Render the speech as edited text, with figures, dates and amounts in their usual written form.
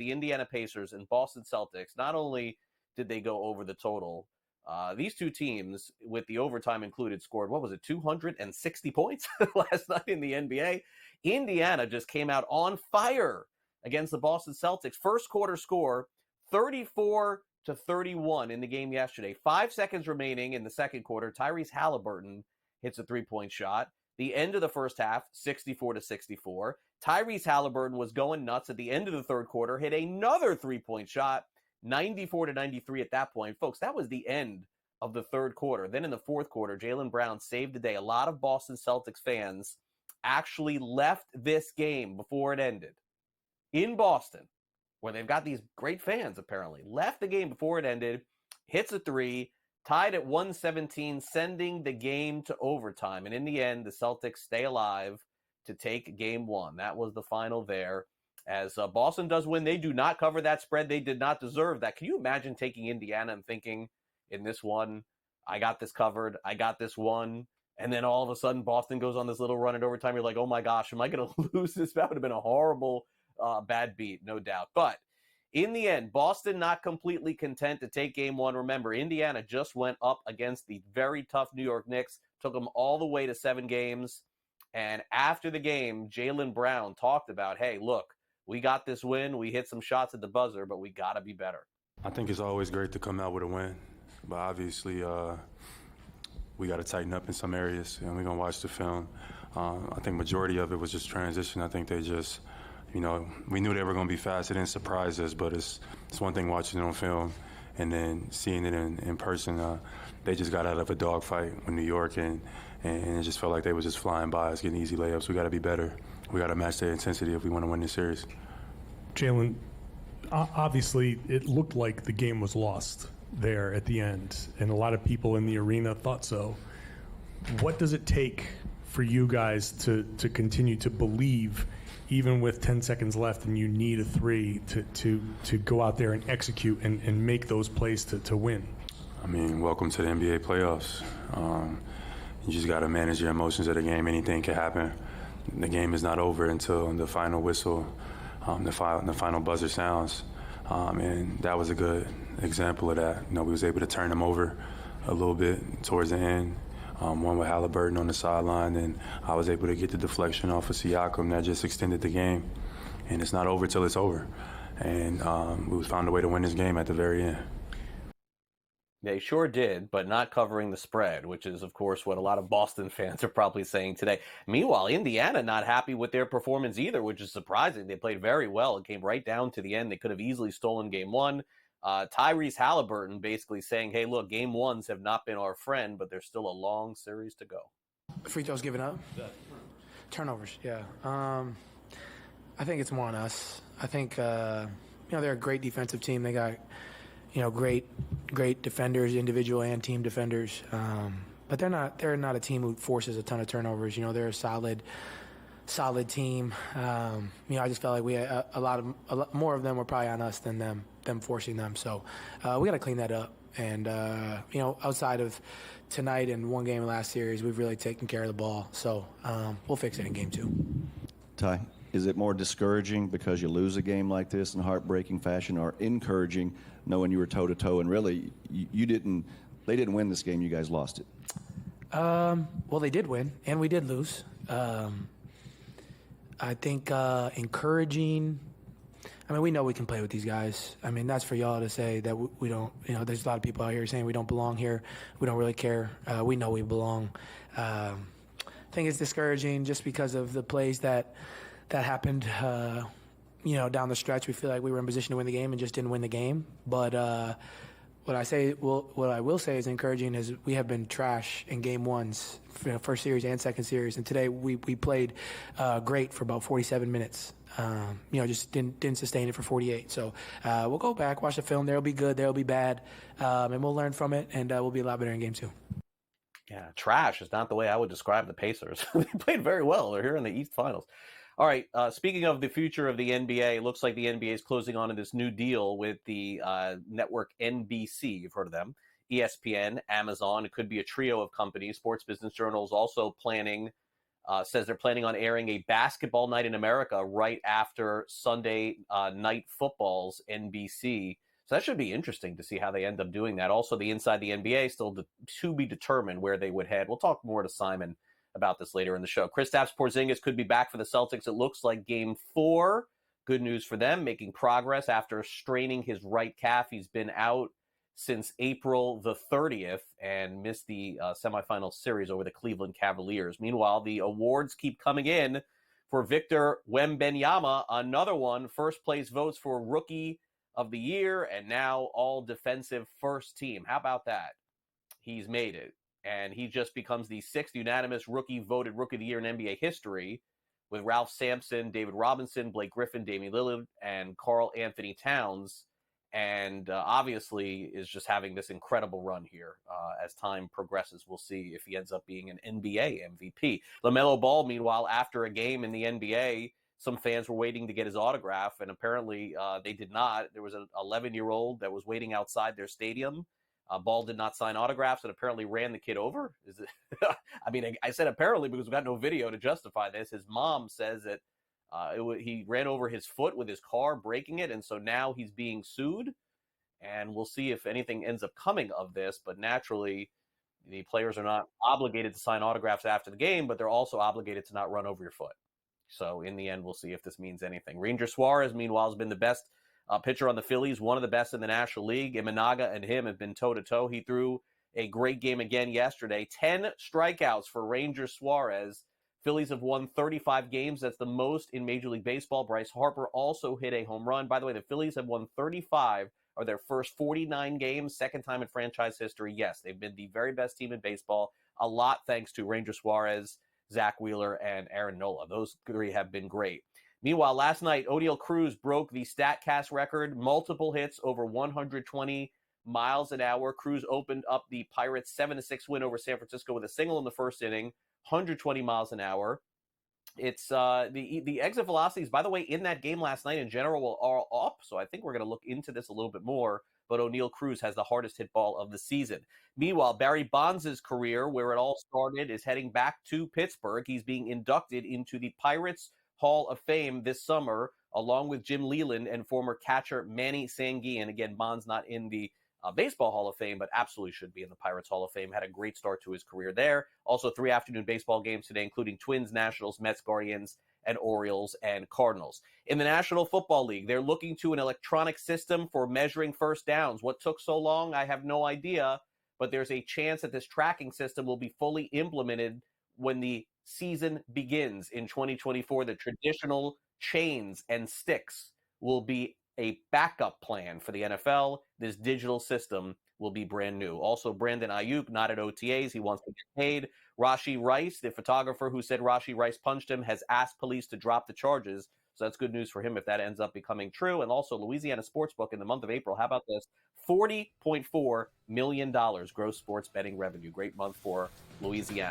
the Indiana Pacers and Boston Celtics, not only did they go over the total, these two teams, with the overtime included, scored, 260 points last night in the NBA. Indiana just came out on fire against the Boston Celtics. First quarter score, 34-31 in the game yesterday. 5 seconds remaining in the second quarter. Tyrese Halliburton hits a three-point shot. The end of the first half, 64-64. Tyrese Halliburton was going nuts at the end of the third quarter, hit another three-point shot, 94-93 at that point. Folks, that was the end of the third quarter. Then in the fourth quarter, Jaylen Brown saved the day. A lot of Boston Celtics fans actually left this game before it ended in Boston, where they've got these great fans apparently. Left the game before it ended, hits a three, tied at 117, sending the game to overtime. And in the end, the Celtics stay alive to take game one. That was the final there. As Boston does win, they do not cover that spread. They did not deserve that. Can you imagine taking Indiana and thinking in this one, I got this covered, I got this one, and then all of a sudden Boston goes on this little run at overtime. You're like, oh my gosh, am I going to lose this? That would have been a horrible bad beat, no doubt. But in the end, Boston not completely content to take game one. Remember, Indiana just went up against the very tough New York Knicks, took them all the way to 7 games. And after the game, Jaylen Brown talked about, hey, look, we got this win. We hit some shots at the buzzer, but we got to be better. I think it's always great to come out with a win. But obviously, we got to tighten up in some areas, and we're going to watch the film. I think majority of it was just transition. I think they just, we knew they were going to be fast. It didn't surprise us, but it's one thing watching it on film and then seeing it in person. They just got out of a dogfight with New York, and it just felt like they were just flying by us, getting easy layups. We got to be better. We got to match their intensity if we want to win this series. Jaylen, obviously it looked like the game was lost there at the end, and a lot of people in the arena thought so. What does it take for you guys to continue to believe, even with 10 seconds left and you need a three, to go out there and execute and make those plays to win? I mean, welcome to the NBA playoffs. You just got to manage your emotions of the game. Anything can happen. The game is not over until the final whistle, the final buzzer sounds. And that was a good example of that. We was able to turn them over a little bit towards the end. One with Halliburton on the sideline, and I was able to get the deflection off of Siakam that just extended the game. And it's not over till it's over. And we found a way to win this game at the very end. They sure did, but not covering the spread, which is, of course, what a lot of Boston fans are probably saying today. Meanwhile, Indiana not happy with their performance either, which is surprising. They played very well. It came right down to the end. They could have easily stolen game one. Tyrese Halliburton basically saying, hey, look, game ones have not been our friend, but there's still a long series to go. Free throws given up? Turnovers, yeah. I think it's more on us. I think, they're a great defensive team. They got, great defenders, individual and team defenders. But they're not a team who forces a ton of turnovers. They're a solid team. I just felt like we had a lot more of them were probably on us than them forcing them. So we got to clean that up. And outside of tonight and one game last series, we've really taken care of the ball. So we'll fix it in game 2. Ty, is it more discouraging because you lose a game like this in heartbreaking fashion, or encouraging knowing you were toe-to-toe and really they didn't win this game, you guys lost it? Well, they did win, and we did lose. I think encouraging, we know we can play with these guys. That's for y'all to say that we don't, there's a lot of people out here saying we don't belong here. We don't really care. We know we belong. I think it's discouraging just because of the plays that happened, down the stretch. We feel like we were in position to win the game and just didn't win the game. But what I will say is encouraging is we have been trash in game ones, first series and second series. And today we played great for about 47 minutes. Just didn't sustain it for 48. So we'll go back, watch the film. There'll be good, there'll be bad, and we'll learn from it, and we'll be a lot better in game 2. Yeah, trash is not the way I would describe the Pacers. They played very well. They're here in the East Finals. All right, speaking of the future of the NBA, it looks like the NBA is closing on to this new deal with the network NBC. You've heard of them. ESPN, Amazon. It could be a trio of companies. Sports Business Journal is also planning says they're planning on airing a Basketball Night in America right after Sunday Night Football's NBC. So that should be interesting to see how they end up doing that. Also, the Inside the NBA still to be determined where they would head. We'll talk more to Simon about this later in the show. Kristaps Porzingis could be back for the Celtics. It looks like Game 4. Good news for them, making progress after straining his right calf. He's been out since April the 30th and missed the semifinal series over the Cleveland Cavaliers. Meanwhile, the awards keep coming in for Victor Wembanyama, another one. First place votes for Rookie of the Year and now All Defensive First Team. How about that? He's made it. And he just becomes the 6th unanimous voted Rookie of the Year in NBA history, with Ralph Sampson, David Robinson, Blake Griffin, Damian Lillard, and Karl Anthony Towns. And obviously is just having this incredible run here. As time progresses, we'll see if he ends up being an NBA MVP. LaMelo Ball, meanwhile, after a game in the NBA, some fans were waiting to get his autograph, and apparently they did not. There was an 11-year-old that was waiting outside their stadium. Ball did not sign autographs and apparently ran the kid over. Is it? I mean, I said apparently because we got no video to justify this. His mom says that he ran over his foot with his car, breaking it, and so now he's being sued. And we'll see if anything ends up coming of this. But naturally, the players are not obligated to sign autographs after the game, but they're also obligated to not run over your foot. So in the end, we'll see if this means anything. Ranger Suarez, meanwhile, has been the best pitcher on the Phillies, one of the best in the National League. Imanaga and him have been toe-to-toe. He threw a great game again yesterday. 10 strikeouts for Ranger Suarez. Phillies have won 35 games. That's the most in Major League Baseball. Bryce Harper also hit a home run. By the way, the Phillies have won 35 of their first 49 games, second time in franchise history. Yes, they've been the very best team in baseball, a lot thanks to Ranger Suarez, Zach Wheeler, and Aaron Nola. Those three have been great. Meanwhile, last night, Oneil Cruz broke the StatCast record, multiple hits over 120 miles an hour. Cruz opened up the Pirates' 7-6 win over San Francisco with a single in the first inning, 120 miles an hour. It's the exit velocities, by the way, in that game last night in general are up, so I think we're going to look into this a little bit more, but Oneil Cruz has the hardest hit ball of the season. Meanwhile, Barry Bonds' career, where it all started, is heading back to Pittsburgh. He's being inducted into the Pirates Hall of Fame this summer, along with Jim Leland and former catcher Manny Sanguin. Again, Bonds not in the Baseball Hall of Fame, but absolutely should be in the Pirates Hall of Fame. Had a great start to his career there. Also, 3 afternoon baseball games today, including Twins, Nationals, Mets, Guardians, and Orioles and Cardinals. In the National Football League, they're looking to an electronic system for measuring first downs. What took so long, I have no idea, but there's a chance that this tracking system will be fully implemented when the season begins in 2024. The traditional chains and sticks will be a backup plan for the NFL. This digital system will be brand new. Also, Brandon Ayuk, not at OTAs. He wants to get paid. Rashee Rice, the photographer who said Rashee Rice punched him, has asked police to drop the charges. So that's good news for him if that ends up becoming true. And also, Louisiana Sportsbook in the month of April, how about this? $40.4 million gross sports betting revenue. Great month for Louisiana.